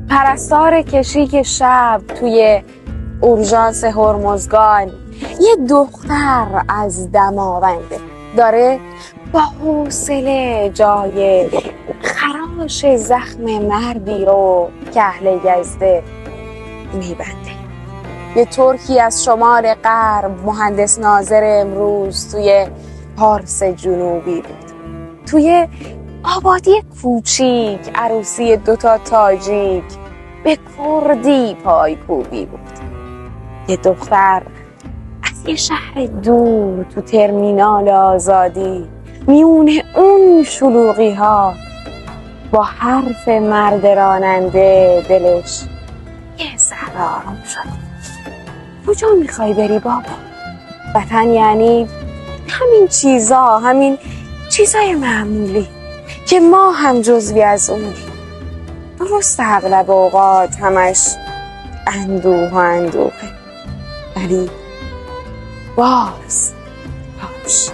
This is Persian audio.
پرستار کشیک شب توی اورژانس هرمزگان یه دختر از دماونده داره با حوصله جای خراش زخم مردی رو که اهل یزده میبنده. یه ترکی از شمال غرب مهندس ناظر امروز توی پارس جنوبی بود. توی آبادی کوچیک عروسی دوتا تاجیک به کردی پایکوبی بود. یه دختر از یه شهر دور تو ترمینال آزادی میونه اون شلوغی ها با حرف مرد راننده دلش یه ذره آروم شد. کجا میخوای بری بابا؟ وطن یعنی همین چیزای معمولی که ما هم جزوی از اونیم. درست اغلب اوقات همش اندوه ولی باز باش.